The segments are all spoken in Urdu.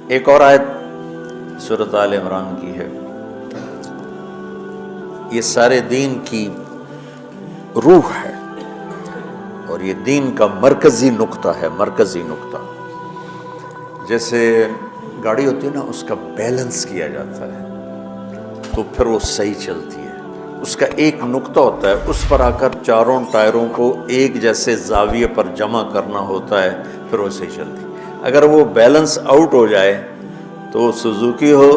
ایک اور آیت سورۃ آل عمران کی ہے، یہ سارے دین کی روح ہے اور یہ دین کا مرکزی نقطہ ہے، مرکزی نقطہ۔ جیسے گاڑی ہوتی ہے نا، اس کا بیلنس کیا جاتا ہے تو پھر وہ صحیح چلتی ہے۔ اس کا ایک نقطہ ہوتا ہے، اس پر آ کر چاروں ٹائروں کو ایک جیسے زاویے پر جمع کرنا ہوتا ہے، پھر وہ صحیح چلتی ہے۔ اگر وہ بیلنس آؤٹ ہو جائے تو وہ سوزوکی ہو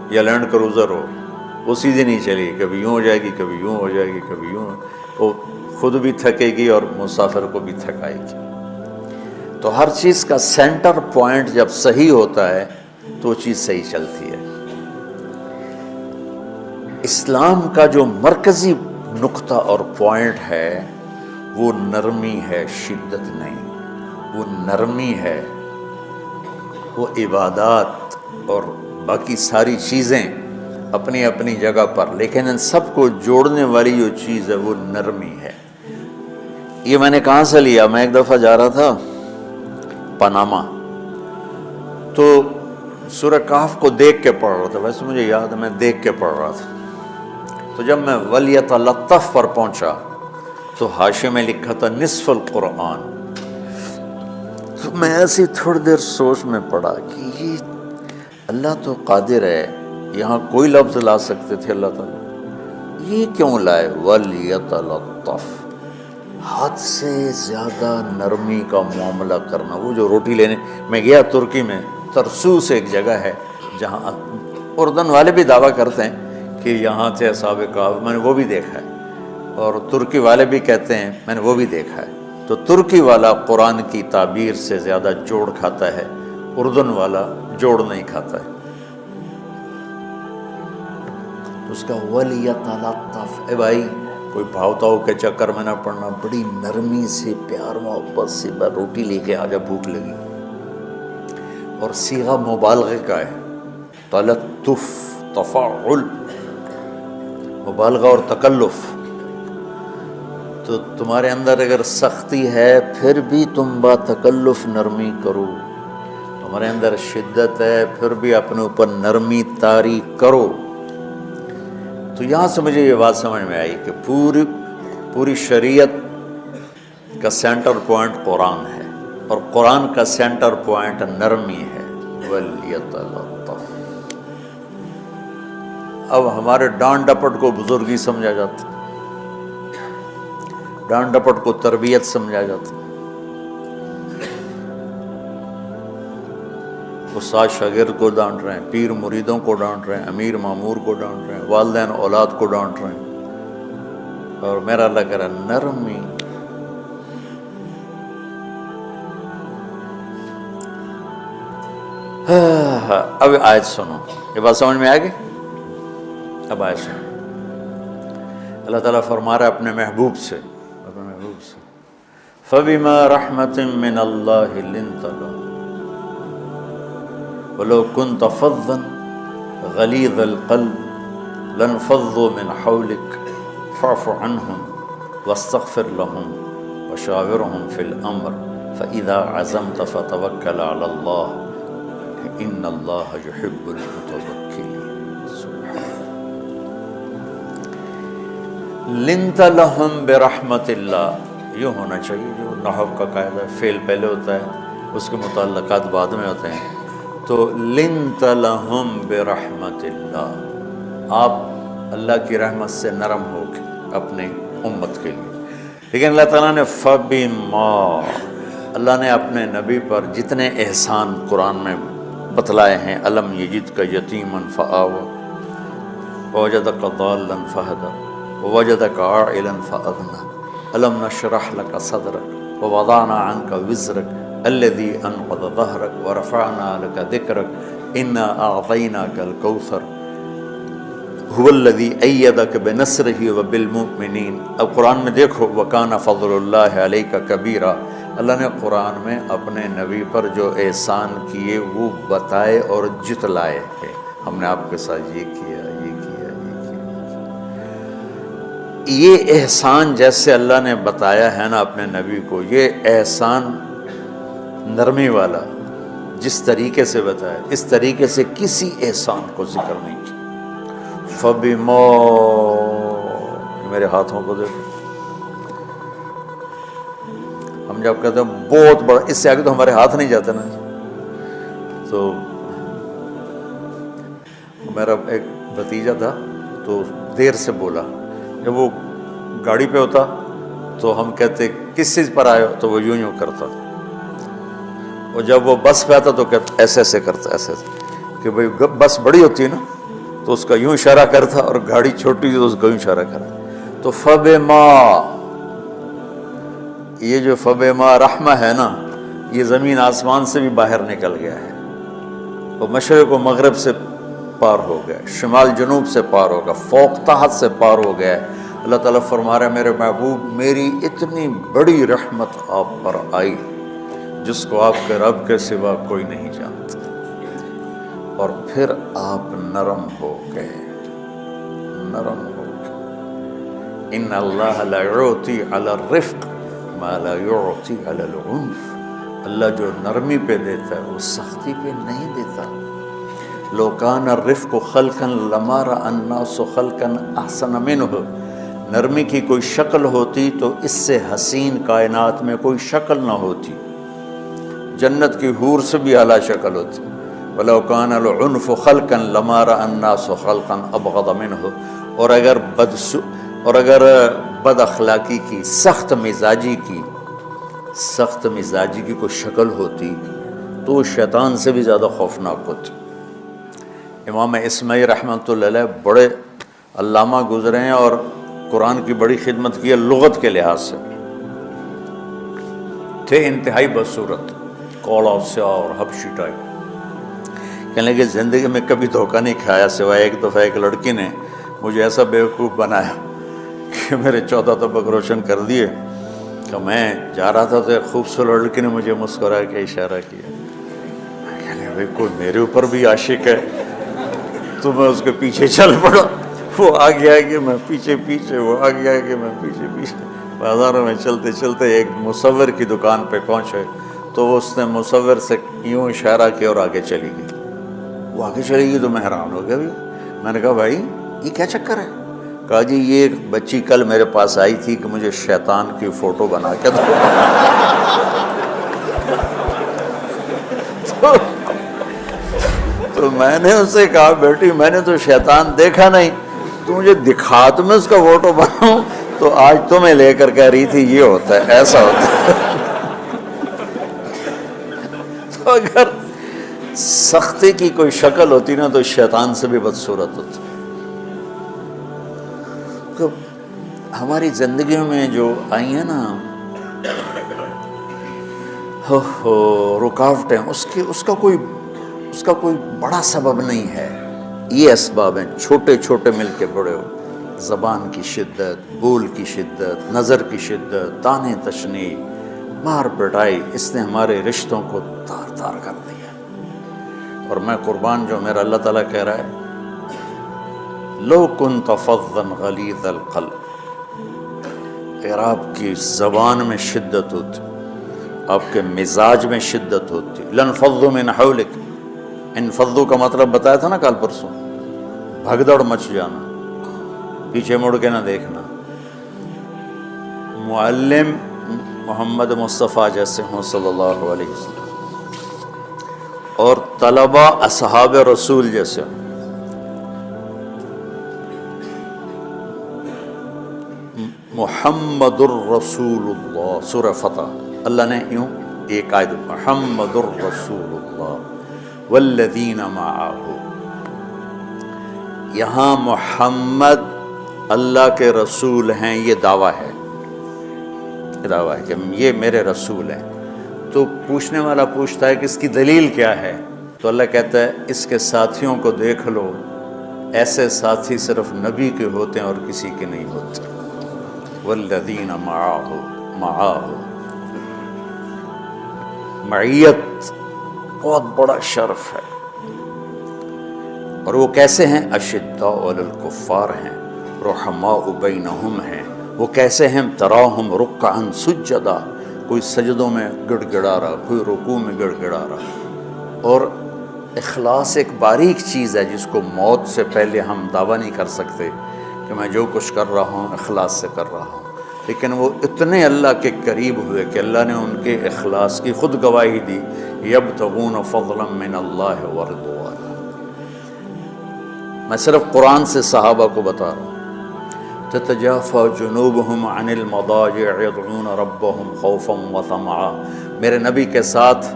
یا لینڈ کروزر ہو، وہ سیدھی نہیں چلے گی، کبھی یوں ہو جائے گی، کبھی یوں ہو جائے گی، کبھی یوں، وہ خود بھی تھکے گی اور مسافر کو بھی تھکائے گی۔ تو ہر چیز کا سینٹر پوائنٹ جب صحیح ہوتا ہے تو وہ چیز صحیح چلتی ہے۔ اسلام کا جو مرکزی نقطہ اور پوائنٹ ہے وہ نرمی ہے، شدت نہیں، وہ نرمی ہے، وہ عبادات اور باقی ساری چیزیں اپنی اپنی جگہ پر، لیکن ان سب کو جوڑنے والی جو چیز ہے وہ نرمی ہے۔ یہ میں نے کہاں سے لیا؟ میں ایک دفعہ جا رہا تھا پاناما، تو سورہ کہف کو دیکھ کے پڑھ رہا تھا، ویسے مجھے یاد ہے میں دیکھ کے پڑھ رہا تھا۔ تو جب میں وَلْيَتَلَطَّفْ پر پہنچا تو حاشیے میں لکھا تھا نصف القرآن۔ تو میں ایسی تھوڑی دیر سوچ میں پڑا کہ یہ اللہ تو قادر ہے، یہاں کوئی لفظ لا سکتے تھے اللہ تعالیٰ، یہ کیوں لائے وَلْيَتَلَطَّفْ؟ حد سے زیادہ نرمی کا معاملہ کرنا۔ وہ جو روٹی لینے میں گیا ترکی میں، ترسوس ایک جگہ ہے جہاں اردن والے بھی دعویٰ کرتے ہیں کہ یہاں تھے اصحاب کہف، میں نے وہ بھی دیکھا ہے، اور ترکی والے بھی کہتے ہیں میں نے وہ بھی دیکھا ہے۔ تو ترکی والا قرآن کی تعبیر سے زیادہ جوڑ کھاتا ہے، اردن والا جوڑ نہیں کھاتا ہے۔ اس کا وَلْيَتَلَطَّفْ، اے بھائی کوئی بھاؤ تاؤ کے چکر میں نہ پڑنا، بڑی نرمی سے پیار محبت سے روٹی لے کے آگے بھوک لگی، اور صیغہ مبالغے کا ہے، تلطف، تفاعل، مبالغہ اور تکلف۔ تو تمہارے اندر اگر سختی ہے پھر بھی تم با تکلف نرمی کرو، تمہارے اندر شدت ہے پھر بھی اپنے اوپر نرمی طاری کرو۔ تو یہاں سے مجھے یہ بات سمجھ میں آئی کہ پوری شریعت کا سینٹر پوائنٹ قرآن ہے، اور قرآن کا سینٹر پوائنٹ نرمی ہے، وَلْيَتَلَطَّفْ۔ اب ہمارے ڈانٹ ڈپٹ کو بزرگی سمجھا جاتا، ڈانٹ ڈپٹ کو تربیت سمجھا جاتا، استاد شاگرد کو ڈانٹ رہے ہیں، پیر مریدوں کو ڈانٹ رہے ہیں، امیر مامور کو ڈانٹ رہے ہیں، والدین اولاد کو ڈانٹ رہے ہیں، اور میرا اللہ کہہ رہا ہے نرمی۔ اب آیت سنو، یہ بات سمجھ میں آ گئی؟ اب آیت سنو، اللہ تعالیٰ فرما رہا ہے اپنے محبوب سے، فَبِمَا رَحْمَةٍ مِّنَ اللَّهِ لِنْتَ لَهُمْ وَلَوْ كُنْتَ فَظًّا غَلِيظَ الْقَلْبِ لَانفَضُّوا مِنْ حَوْلِكَ فَاعْفُ عَنْهُمْ وَاسْتَغْفِرْ لَهُمْ وَشَاوِرْهُمْ فِي الْأَمْرِ فَإِذَا عَزَمْتَ فَتَوَكَّلْ عَلَى اللَّهِ إِنَّ اللَّهَ يُحِبُّ الْمُتَوَكِّلِينَ۔ سبحان لِنْتَ لَهُمْ بِرَحْمَةِ اللَّهِ، یوں ہونا چاہیے، جو نحو کا قاعدہ فعل پہلے ہوتا ہے اس کے متعلقات بعد میں ہوتے ہیں۔ تو لِنْتَ لَهُمْ بِرَحْمَةِ اللَّهِ، آپ اللہ کی رحمت سے نرم ہو کے اپنے امت کے لیے، لیکن اللہ تعالیٰ نے فَبِمَا، اللہ نے اپنے نبی پر جتنے احسان قرآن میں بتلائے ہیں، أَلَمْ يَجِدْكَ يَتِيمًا فَآوَىٰ وَوَجَدَكَ ضَالًّا فَهَدَىٰ وَوَجَدَكَ عَائِلًا فَأَغْنَىٰ أَلَمْ نَشْرَحْ لَكَ صَدْرَكَ وَوَضَعْنَا عَنْكَ وِزْرَكَ الَّذِي أَنقَضَ ظَهْرَكَ وَرَفَعْنَا لَكَ ذِكْرَكَ إِنَّا أَعْطَيْنَاكَ الْكَوْثَرَ هُوَ الَّذِي أَيَّدَكَ بِنَصْرِهِ وَبِالْمُؤْمِنِينَ۔ اب قرآن میں دیکھو وَكَانَ فَضْلُ اللَّهِ عَلَيْكَ كَبِيرًا، اللہ نے قرآن میں اپنے نبی پر جو احسان کیے وہ بتائے اور جتلائے ہیں، ہم نے آپ کے ساتھ یہ کیا، یہ کیا، یہ کیا۔ یہ احسان جیسے اللہ نے بتایا ہے نا اپنے نبی کو، یہ احسان نرمی والا، جس طریقے سے بتایا اس طریقے سے کسی احسان کو ذکر نہیں کیا۔ فَبِمَا، میرے ہاتھوں کو دیکھو، ہم جب کہتے ہیں بہت بڑا، اس سے آگے تو ہمارے ہاتھ نہیں جاتے نا۔ تو میرا ایک بھتیجا تھا تو دیر سے بولا، جب وہ گاڑی پہ ہوتا تو ہم کہتے کس چیز پر آئے ہو، تو وہ یوں کرتا، اور جب وہ بس پہ آتا تو کہتا ایسے ایسے کرتا، ایسے ایسے، کہ بھئی بس بڑی ہوتی ہے نا تو اس کا یوں اشارہ کرتا، اور گاڑی چھوٹی تھی تو اس کا یوں اشارہ کرتا۔ تو فَبِمَا، یہ جو فَبِمَا رحمہ ہے نا، یہ زمین آسمان سے بھی باہر نکل گیا ہے، وہ مشرق و مغرب سے پار ہو گیا، شمال جنوب سے پار ہو گیا، فوق تحت سے پار ہو گیا ہے۔ اللہ تعالیٰ فرما رہا ہے میرے محبوب میری اتنی بڑی رحمت آپ پر آئی جس کو آپ کے رب کے سوا کوئی نہیں جانتا، اور پھر آپ نرم ہو گئے، نرم ہو گئے۔ ان اللہ لا یعطی علی الرفق ما لا یعطی علی العنف، اللہ جو نرمی پہ دیتا ہے وہ سختی پہ نہیں دیتا۔ لو کان الرفق خلقا لما رأى الناس خلقا احسن منہ، نرمی کی کوئی شکل ہوتی تو اس سے حسین کائنات میں کوئی شکل نہ ہوتی، جنت کی حور سے بھی اعلیٰ شکل ہوتی۔ وَلَوْ كَانَ الْعُنْفُ خَلْقًا لَمَا رَأَى النَّاسُ خَلْقًا أَبْغَضَ مِنْهُ، اور اگر بد اخلاقی کی، سخت مزاجی کی کوئی شکل ہوتی تو وہ شیطان سے بھی زیادہ خوفناک ہوتی۔ امام اسماعیل رحمۃ اللہ علیہ بڑے علامہ گزرے ہیں اور قرآن کی بڑی خدمت کی ہے لغت کے لحاظ سے، تھے انتہائی بدصورت، کوڑا سیاہ اور حبشی ٹائپ۔ کہنے لگے زندگی میں کبھی دھوکہ نہیں کھایا سوائے ایک دفعہ ایک لڑکی نے مجھے ایسا بیوقوف بنایا کہ میرے 14 طبق روشن کر دیے، کہ میں جا رہا تھا تو ایک خوبصورت لڑکی نے مجھے مسکرا کے اشارہ کیا، میں کہنے بھائی کوئی میرے اوپر بھی عاشق ہے، تو میں اس کے پیچھے چل پڑا، وہ آگے آگے میں پیچھے پیچھے، وہ آگے آگے میں پیچھے پیچھے، بازاروں میں چلتے چلتے ایک مصور کی دکان پہ پہنچے تو اس نے مصور سے یوں اشارہ کیا اور آگے چلی گئی۔ وہ آگے چلی گئی تو میں حیران ہو گیا، میں نے کہا بھائی یہ کیا چکر ہے؟ کہا جی یہ بچی کل میرے پاس آئی تھی کہ مجھے شیطان کی فوٹو بنا کے دو۔ تو میں نے اس سے کہا بیٹی میں نے تو شیطان دیکھا نہیں، تو مجھے دکھا تو میں اس کا فوٹو بناؤں، تو آج تمہیں لے کر کہہ رہی تھی یہ ہوتا ہے، ایسا ہوتا ہے۔ تو اگر سختی کی کوئی شکل ہوتی نا تو شیطان سے بھی بدصورت ہوتی۔ تو ہماری زندگیوں میں جو آئی ہیں نا رکاوٹیں، اس کا کوئی بڑا سبب نہیں ہے، یہ اسباب ہیں چھوٹے چھوٹے مل کے بڑے ہو، زبان کی شدت، بول کی شدت، نظر کی شدت، تانے تشنی، مار پٹائی، اس نے ہمارے رشتوں کو تار تار کر دیا۔ اور میں قربان جو میرا اللہ تعالیٰ کہہ رہا ہے لو كنت فظا غلیظ القلب، اگر آپ کی زبان میں شدت ہوتی، آپ کے مزاج میں شدت ہوتی، لانفضوا من حولک، انفضوا کا مطلب بتایا تھا نا کل پرسوں، بھگدڑ مچ جانا، پیچھے مڑ کے نہ دیکھنا۔ معلم محمد مصطفیٰ جیسے ہوں صلی اللہ علیہ وسلم، اور طلبہ اصحاب رسول جیسے ہوں، محمد الرسول اللہ، سورہ فتح اللہ نے یوں ایک آیت محمد الرسول اللہ والذین معہ، یہاں محمد اللہ کے رسول ہیں، یہ دعویٰ ہے کہ یہ میرے رسول ہیں۔ تو پوچھنے والا پوچھتا ہے کہ اس کی دلیل کیا ہے؟ تو اللہ کہتا ہے اس کے ساتھیوں کو دیکھ لو، ایسے ساتھی صرف نبی کے ہوتے ہیں اور کسی کے نہیں ہوتے۔ والذین معہ، معیت بہت بڑا شرف ہے۔ اور وہ کیسے ہیں؟ اشداء علی الکفار ہیں، رحماء بینہم ہیں۔ وہ کیسے ہیں؟ تراہم رکعا سجدا، کوئی سجدوں میں گڑ گڑا رہا، کوئی رکوع میں گڑ گڑا رہا۔ اور اخلاص ایک باریک چیز ہے جس کو موت سے پہلے ہم دعویٰ نہیں کر سکتے کہ میں جو کچھ کر رہا ہوں اخلاص سے کر رہا ہوں، لیکن وہ اتنے اللہ کے قریب ہوئے کہ اللہ نے ان کے اخلاص کی خود گواہی دی، یبتغون فضلا من اللہ ورضوانا۔ میں صرف قرآن سے صحابہ کو بتا رہا ہوں، تتجافى جنوبهم عن المضاجع يدعون ربهم خوفا وطمعا۔ میرے نبی کے ساتھ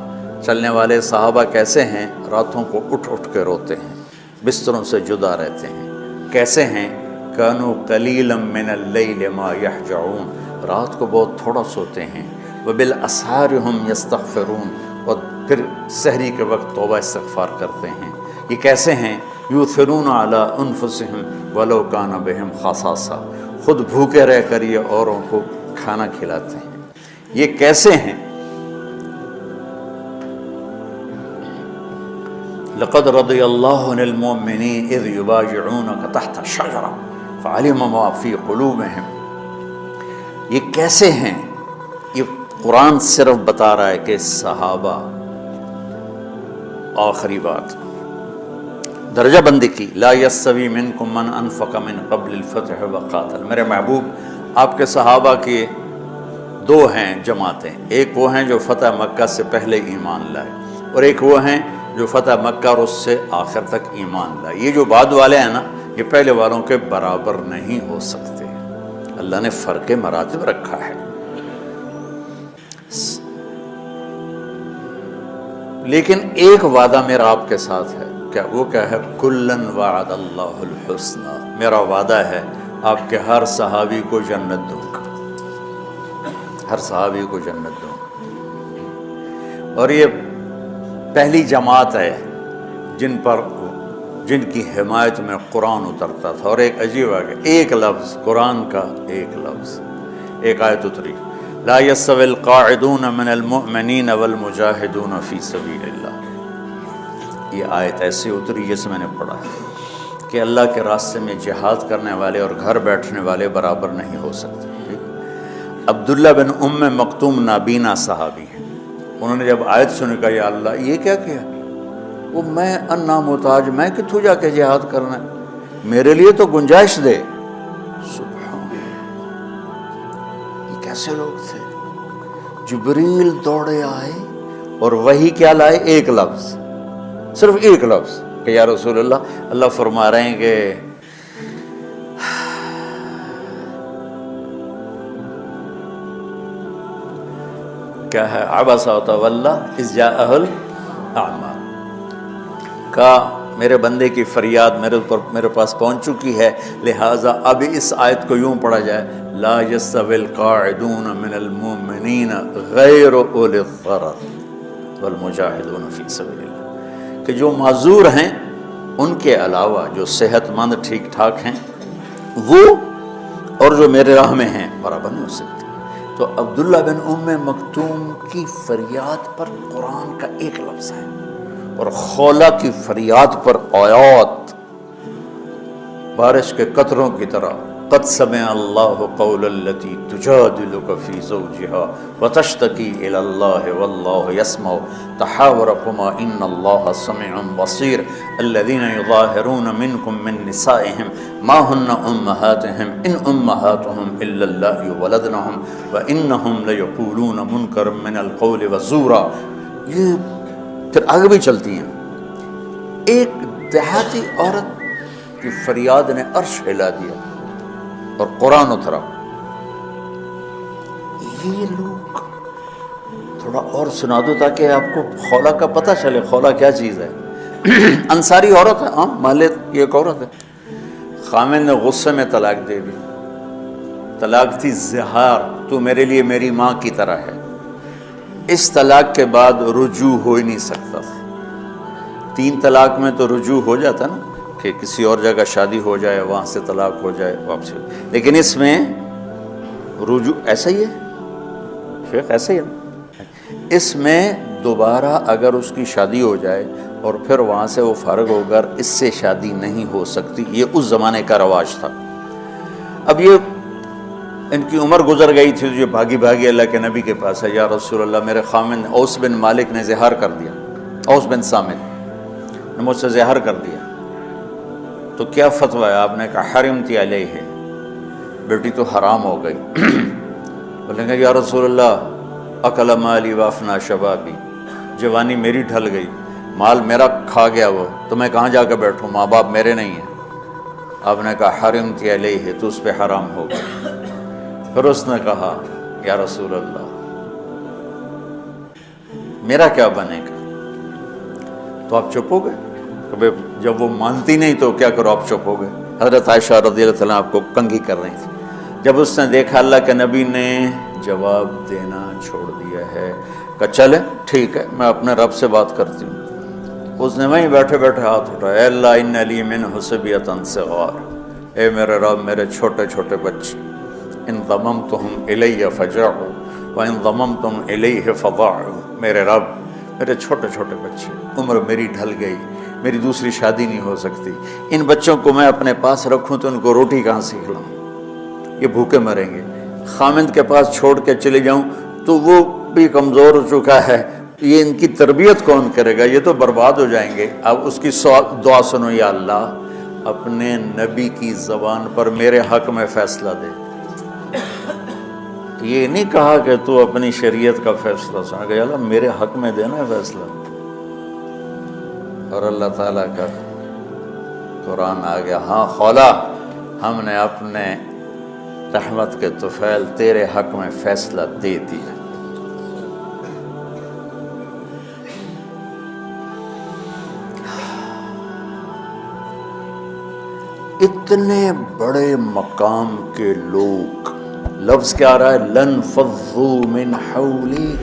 چلنے والے صحابہ کیسے ہیں؟ راتوں کو اٹھ اٹھ کے روتے ہیں، بستروں سے جدا رہتے ہیں۔ کیسے ہیں؟ كانوا قليلا من الليل ما يهجعون، رات کو بہت تھوڑا سوتے ہیں، وبالاسحار هم يستغفرون، اور پھر سحری کے وقت توبہ استغفار کرتے ہیں۔ یہ کیسے ہیں؟ یؤثرون علی انفسهم ولو کان بهم خصاصہ، خود بھوکے رہ کر یہ اوروں کو کھانا کھلاتے ہیں۔ یہ کیسے ہیں؟ لقد رضی اللہ عن المؤمنین اذ یبایعونک تحت الشجرہ فعلم ما فی قلوبہم۔ یہ کیسے ہیں؟ یہ قرآن صرف بتا رہا ہے کہ صحابہ، آخری بات درجہ بندی کی، لا یستوی منکم من انفق من قبل الفتح وقاتل۔ میرے محبوب، آپ کے صحابہ کے دو ہیں جماعتیں، ایک وہ ہیں جو فتح مکہ سے پہلے ایمان لائے، اور ایک وہ ہیں جو فتح مکہ اور اس سے آخر تک ایمان لائے۔ یہ جو بعد والے ہیں نا، یہ پہلے والوں کے برابر نہیں ہو سکتے، اللہ نے فرق مراتب رکھا ہے۔ لیکن ایک وعدہ میرا آپ کے ساتھ ہے، کیا وہ کیا ہے؟ کلن وعد اللہ الحسنى، میرا وعدہ ہے آپ کے ہر صحابی کو جنت دوں گا، ہر صحابی کو جنت دوں گا۔ اور یہ پہلی جماعت ہے جن کی حمایت میں قرآن اترتا تھا۔ اور ایک عجیب ہے کہ ایک لفظ قرآن کا، ایک لفظ، ایک آیت اتری، لا يستوي القاعدون من المؤمنین والمجاہدون فی سبیل اللہ۔ یہ آیت ایسی اتری جس میں نے پڑھا ہے کہ اللہ کے راستے میں جہاد کرنے والے اور گھر بیٹھنے والے برابر نہیں ہو سکتے۔ عبداللہ بن ام مکتوم نابینا صحابی ہیں، انہوں نے جب آیت سنی کہا یا اللہ یہ کیا کیا؟ وہ میں انا محتاج، میں کتوں جا کے جہاد کرنا ہے، میرے لیے تو گنجائش دے۔ سبحان، یہ کیسے لوگ تھے؟ جبریل دوڑے آئے اور وہی کیا لائے؟ ایک لفظ، صرف ایک لفظ کہ یا رسول اللہ، اللہ فرما رہے ہیں کہ کیا ہے؟ عبس وتولی اذ جاءہ الاعمى، کہا میرے بندے کی فریاد میرے پاس پہنچ چکی ہے، لہٰذا اب اس آیت کو یوں پڑھا جائے، لا یستوی القاعدون من المؤمنین غیر اولی الضرر والمجاہدون فی سبیل اللہ، کہ جو معذور ہیں ان کے علاوہ جو صحت مند ٹھیک ٹھاک ہیں وہ، اور جو میرے راہ میں ہیں، برابر نہیں ہو سکتے۔ تو عبداللہ بن ام مکتوم کی فریاد پر قرآن کا ایک لفظ ہے، اور خولہ کی فریاد پر آیات بارش کے قطروں کی طرح، قد سمع اللہ قول التی تجادلک فی زوجہا وتشتکی الی اللہ واللہ یسمع تحاورکما ان اللہ سمیع بصیر الذین یظاہرون منکم من نسائہم ما ہن امہاتہم ان امہاتہم الا اللہ ولدنہم وانہم لیقولون منکر من القول وزورا۔ یہ پھر آگے بھی چلتی ہیں۔ ایک دیہاتی عورت کی فریاد نے عرش ہلا دیا اور قرآن اترا۔ یہ لوگ تھوڑا اور سنا دو تاکہ آپ کو خولہ کا پتہ چلے، خولہ کیا چیز ہے۔ انصاری عورت ہے، ہاں مالے کی ایک عورت ہے، خامن نے غصے میں طلاق دے دی، طلاق تھی زہار، تو میرے لیے میری ماں کی طرح ہے۔ اس طلاق کے بعد رجوع ہو ہی نہیں سکتا تھا۔ 3 طلاق میں تو رجوع ہو جاتا نا، کہ کسی اور جگہ شادی ہو جائے، وہاں سے طلاق ہو جائے، واپسی ہو جائے، لیکن اس میں رجوع ایسا ہی ہے شیخ، ایسا ہی ہے، اس میں دوبارہ اگر اس کی شادی ہو جائے اور پھر وہاں سے وہ فارغ ہو کر اس سے شادی نہیں ہو سکتی، یہ اس زمانے کا رواج تھا۔ اب یہ ان کی عمر گزر گئی تھی، جو بھاگی بھاگی اللہ کے نبی کے پاس ہے، یا رسول اللہ میرے خامن اوس بن مالک نے زہار کر دیا، اوس بن صامت نے مجھ سے زہر کر دیا، تو کیا فتویٰ ہے؟ آپ نے کہا حرمتی علیہ، بیٹی تو حرام ہو گئی۔ بولیں گے یا رسول اللہ اکل مالی وافنا شبابی، جوانی میری ڈھل گئی، مال میرا کھا گیا وہ، تو میں کہاں جا کے بیٹھوں، ماں باپ میرے نہیں ہیں۔ آپ نے کہا حرمتی علیہ، تو اس پہ حرام ہو گئی۔ پھر اس نے کہا یا رسول اللہ میرا کیا بنے گا؟ تو آپ چپ ہو گئے کہ جب وہ مانتی نہیں تو کیا کرو، آپ چپ ہو گئے۔ حضرت عائشہ رضی اللہ عنہ آپ کو کنگھی کر رہی تھی۔ جب اس نے دیکھا اللہ کے نبی نے جواب دینا چھوڑ دیا ہے کہ چلے ٹھیک ہے میں اپنے رب سے بات کرتی ہوں، اس نے وہیں بیٹھے بیٹھے ہاتھ اٹھایا، اے اللہ ان لی منہ صبیۃ صغار، اے میرے رب میرے چھوٹے چھوٹے بچے، ان ضممتہم الی فجعوا وان ضممتم الیہ فضعوا، میرے رب میرے چھوٹے چھوٹے بچے، عمر میری ڈھل گئی، میری دوسری شادی نہیں ہو سکتی، ان بچوں کو میں اپنے پاس رکھوں تو ان کو روٹی کہاں سے کھلاؤں، یہ بھوکے مریں گے، خامند کے پاس چھوڑ کے چلے جاؤں تو وہ بھی کمزور ہو چکا ہے، یہ ان کی تربیت کون کرے گا، یہ تو برباد ہو جائیں گے۔ اب اس کی دعا سنو، یا اللہ اپنے نبی کی زبان پر میرے حق میں فیصلہ دے۔ یہ نہیں کہا کہ تو اپنی شریعت کا فیصلہ سنا، کہ اللہ میرے حق میں دینا ہے فیصلہ۔ اور اللہ تعالیٰ کا قرآن آ گیا، ہاں خولا ہم نے اپنے رحمت کے طفیل تیرے حق میں فیصلہ دے دیا۔ اتنے بڑے مقام کے لوگ، لفظ کیا آ رہا ہے، لن فضوا من حولی،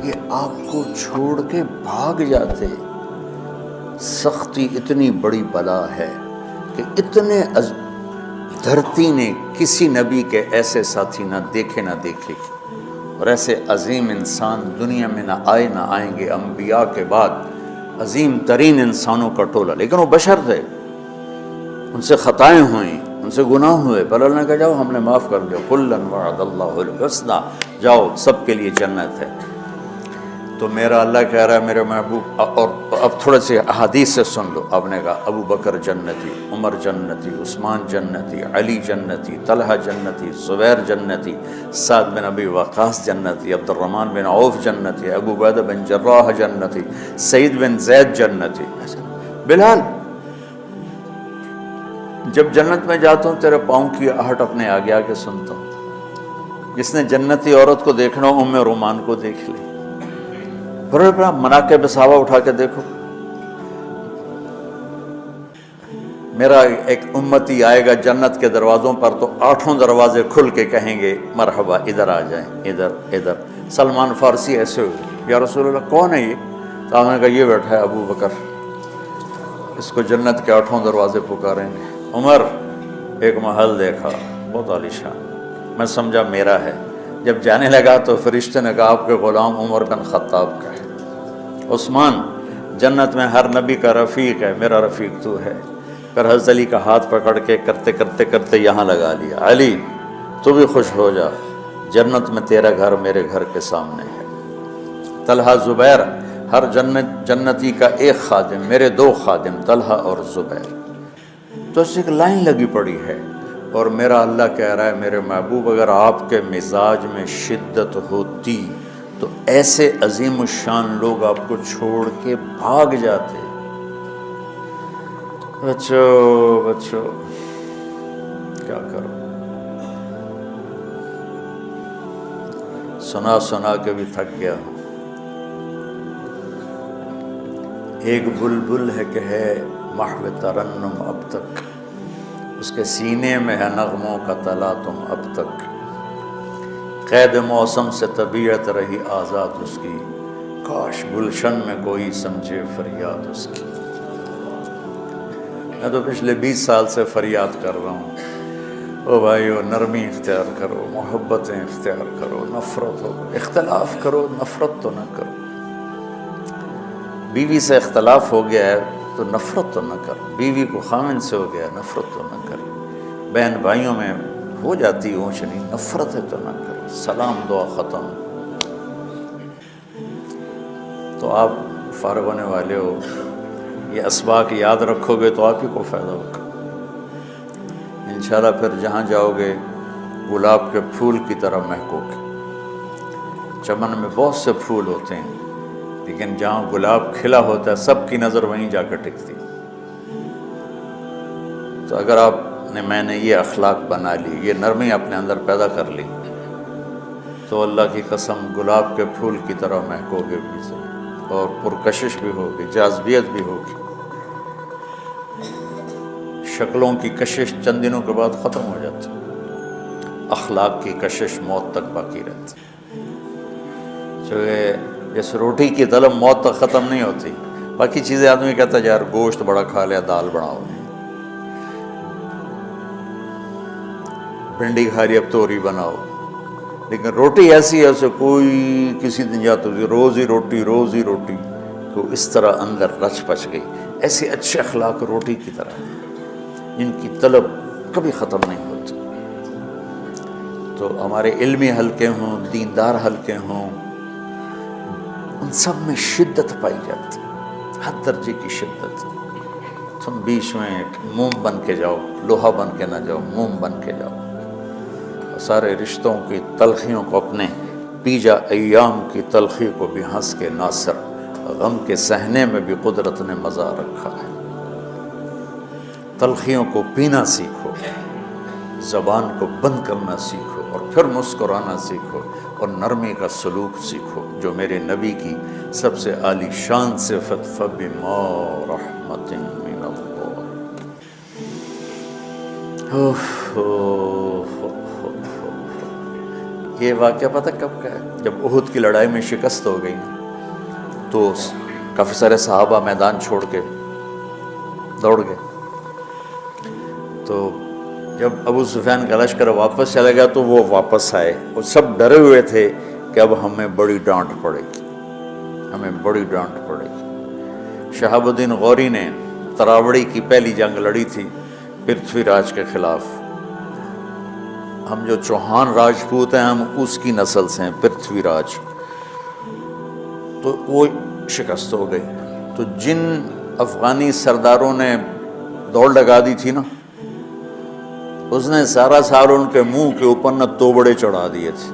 یہ آپ کو چھوڑ کے بھاگ جاتے۔ سختی اتنی بڑی بلا ہے کہ اتنے دھرتی نے کسی نبی کے ایسے ساتھی نہ دیکھے اور ایسے عظیم انسان دنیا میں نہ آئیں گے۔ انبیاء کے بعد عظیم ترین انسانوں کا ٹولہ، لیکن وہ بشر تھے، ان سے خطائیں ہوئیں، ان سے گناہ ہوئے، پر اللہ نے کہا جاؤ ہم نے معاف کر دیا، کلا وعد اللہ الحسنی، جاؤ سب کے لیے جنت ہے۔ تو میرا اللہ کہہ رہا ہے میرے محبوب، اور اب تھوڑے سے احادیث سے سن لو۔ آپ نے کہا ابو بکر جنتی، عمر جنتی، عثمان جنتی، علی جنتی، طلحہ جنتی، زبیر جنتی، سعد بن ابی وقاص جنتی، عبد الرحمن بن عوف جنتی، ابو عبیدہ بن جراح جنتی، سعید بن زید جنتی۔ بلال جب جنت میں جاتا ہوں تیرے پاؤں کی آہٹ اپنے آگے آگے سنتا ہوں۔ جس نے جنتی عورت کو دیکھنا ہو ام رومان کو دیکھ لے، پھر مناقب صحابہ اٹھا کے دیکھو۔ میرا ایک امتی آئے گا جنت کے دروازوں پر تو 8 دروازے کھل کے کہیں گے مرحبا ادھر آ جائیں، ادھر ادھر۔ سلمان فارسی ایسے ہوئے، یا رسول اللہ کون ہے یہ؟ تو آپ نے کہا یہ بیٹھا ہے ابو بکر، اس کو جنت کے 8 دروازے پکاریں گے۔ عمر ایک محل دیکھا بہت عالیشان، میں سمجھا میرا ہے، جب جانے لگا تو فرشتے نے کہا آپ کے غلام عمر بن خطاب کا ہے۔ عثمان جنت میں ہر نبی کا رفیق ہے، میرا رفیق تو ہے۔ پھر حضرت علی کا ہاتھ پکڑ کے کرتے کرتے کرتے یہاں لگا لیا، علی تو بھی خوش ہو جا، جنت میں تیرا گھر میرے گھر کے سامنے ہے۔ طلحہ زبیر، ہر جنتی کا ایک خادم، میرے 2 خادم طلحہ اور زبیر۔ تو اس ایک لائن لگی پڑی ہے، اور میرا اللہ کہہ رہا ہے میرے محبوب اگر آپ کے مزاج میں شدت ہوتی تو ایسے عظیم الشان لوگ آپ کو چھوڑ کے بھاگ جاتے۔ بچو کیا کرو، سنا سنا کے بھی تھک گیا ہوں۔ ایک بلبل ہے کہ ہے محو ترنم اب تک، اس کے سینے میں ہے نغموں کا تلاطم اب تک، قید موسم سے طبیعت رہی آزاد اس کی، کاش گلشن میں کوئی سمجھے فریاد اس کی۔ میں تو پچھلے 20 سال سے فریاد کر رہا ہوں، او بھائیو نرمی اختیار کرو، محبتیں اختیار کرو، نفرت ہو، اختلاف کرو، نفرت تو نہ کرو۔ بیوی سے اختلاف ہو گیا ہے تو نفرت تو نہ کرو، بیوی کو خامن سے ہو گیا نفرت تو نہ کرو، بہن بھائیوں میں ہو جاتی اونچ نہیں، نفرت ہے تو نہ کرو، سلام دعا ختم۔ تو آپ فارغ ہونے والے ہو، یہ اسباق یاد رکھو گے تو آپ ہی کو فائدہ ہوگا انشاءاللہ۔ پھر جہاں جاؤ گے گلاب کے پھول کی طرح مہکو گے۔ چمن میں بہت سے پھول ہوتے ہیں، لیکن جہاں گلاب کھلا ہوتا ہے سب کی نظر وہیں جا کے ٹکتی۔ تو اگر آپ نے میں نے یہ اخلاق بنا لی، یہ نرمی اپنے اندر پیدا کر لی، تو اللہ کی قسم گلاب کے پھول کی طرح مہکو گے بھی سے، اور پرکشش بھی ہوگی، جاذبیت بھی ہوگی۔ شکلوں کی کشش چند دنوں کے بعد ختم ہو جاتی، اخلاق کی کشش موت تک باقی رہتی۔ جیسے روٹی کی طلب موت تک ختم نہیں ہوتی، باقی چیزیں آدمی کہتا ہے یار گوشت بڑا کھا لیا، دال بناؤ، بھنڈی کھا لی اب توری بناؤ، لیکن روٹی ایسی ہے اسے کوئی کسی دن جاتا ہے روز ہی روٹی روز ہی روٹی، تو اس طرح اندر رچ پچ گئی۔ ایسے اچھے اخلاق روٹی کی طرح جن کی طلب کبھی ختم نہیں ہوتی۔ تو ہمارے علمی حلقے ہوں، دیندار حلقے ہوں، ان سب میں شدت پائی جاتی، ہر درجے کی شدت۔ تم بیچ میں ایک موم بن کے جاؤ، لوہا بن کے نہ جاؤ، موم بن کے جاؤ، سارے رشتوں کی تلخیوں کو اپنے پی جا، ایام کی تلخی کو بھی ہنس کے ناصر، غم کے سہنے میں بھی قدرت نے مزہ رکھا ہے۔ تلخیوں کو پینا سیکھو، زبان کو بند کرنا سیکھو، اور پھر مسکرانا سیکھو، اور نرمی کا سلوک سیکھو، جو میرے نبی کی سب سے عالی شان صفت فَبِمَا رَحْمَةٍ مِّنَ اللَّهِ۔ یہ واقعہ پتہ کب کا ہے؟ جب احد کی لڑائی میں شکست ہو گئی نا، تو کافی سارے صحابہ میدان چھوڑ کے دوڑ گئے۔ تو جب ابو سفیان کا لشکر واپس چلا گیا تو وہ واپس آئے، وہ سب ڈرے ہوئے تھے کہ اب ہمیں بڑی ڈانٹ پڑے گی، ہمیں بڑی ڈانٹ پڑے گی۔ شہاب الدین غوری نے تراوڑی کی پہلی جنگ لڑی تھی پرتھوی راج کے خلاف۔ ہم جو چوہان راجپوت ہیں ہم اس کی نسل سے ہیں، پرتھوی راج، تو وہ شکست ہو گئی۔ تو جن افغانی سرداروں نے دوڑ لگا دی تھی نا، اس نے سارا سال ان کے منہ کے اوپر نہ توبڑے چڑھا دیے تھے،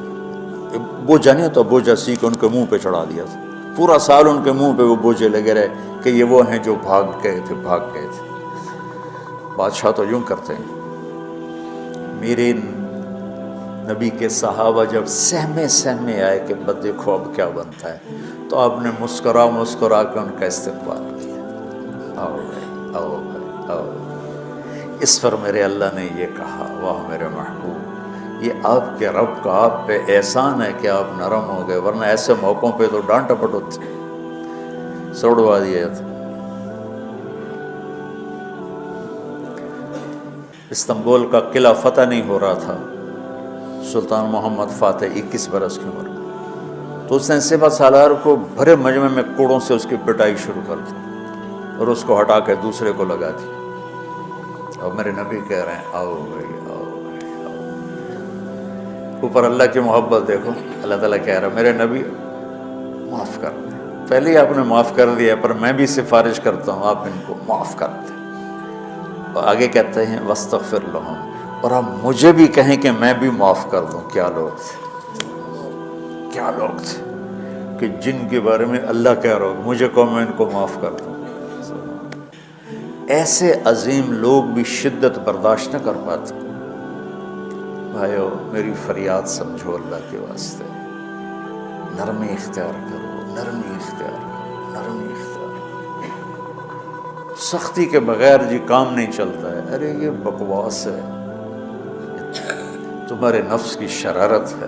بوجھا نہیں ہوتا، بوجھا سی کے ان کے منہ پہ چڑھا دیا تھا، پورا سال ان کے منہ پہ وہ بوجھے لگے رہے کہ یہ وہ ہیں جو بھاگ گئے تھے۔ بادشاہ تو یوں کرتے ہیں۔ میرے نبی کے صحابہ جب سہمے آئے کہ بس دیکھو اب کیا بنتا ہے، تو آپ نے مسکرا کے ان کا استقبال کیا، آؤ بھائی آؤ بھائی آؤ۔ اس پر میرے اللہ نے یہ کہا، واہ میرے محبوب، یہ آپ کے رب کا آپ پہ احسان ہے کہ آپ نرم ہو گئے، ورنہ ایسے موقعوں پہ تو ڈانٹ ٹپٹ ہوتی، سوڑوا دیا جاتا۔ استنبول کا قلعہ فتح نہیں ہو رہا تھا، سلطان محمد فاتح 21 برس کی عمر، تو اس نے سپہ سالار کو بھرے مجمع میں کوڑوں سے اس کی پٹائی شروع کر دی، اور اس کو ہٹا کے دوسرے کو لگا دی۔ اور میرے نبی کہہ رہے ہیں آؤ بھائی آؤ بھائی آؤ۔ اوپر اللہ کی محبت دیکھو، اللہ تعالیٰ کہہ رہا ہے میرے نبی معاف کر دیں، پہلے ہی آپ نے معاف کر دیا، پر میں بھی سفارش کرتا ہوں آپ ان کو معاف کر دیں۔ اور آگے کہتے ہیں وَاسْتَغْفِرْ لَهُمْ، اور آپ مجھے بھی کہیں کہ میں بھی معاف کر دوں۔ کیا لوگ تھے، کیا لوگ تھے کہ جن کے بارے میں اللہ کہہ رہا ہو مجھے کہو میں ان کو معاف کر دوں۔ ایسے عظیم لوگ بھی شدت برداشت نہ کر پاتے۔ بھائیو میری فریاد سمجھو اللہ کے واسطے، نرمی اختیار کرو، نرمی اختیار کرو، نرمی اختیار کرو۔ سختی کے بغیر جی کام نہیں چلتا ہے، ارے یہ بکواس ہے، تمہارے نفس کی شرارت ہے۔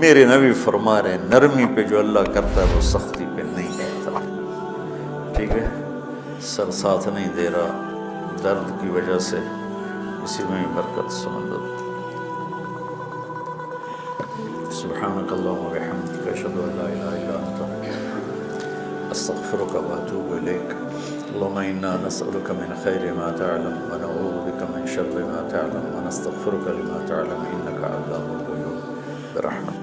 میرے نبی فرما رہے ہیں نرمی پہ جو اللہ کرتا ہے وہ سختی پہ نہیں کرتا۔ ٹھیک ہے، سر ساتھ نہیں دے رہا درد کی وجہ سے، اسی میں برکت سمجھ۔ سبحانک اللہم و بحمدک، اشہد ان لا الہ الا انت، استغفرک و اتوب الیک۔ اللہم انا نسألک من خیر ما تعلم و نعوذ بک من شر ما تعلم و نستغفرک لما تعلم انک علام الغیوب برحمتک۔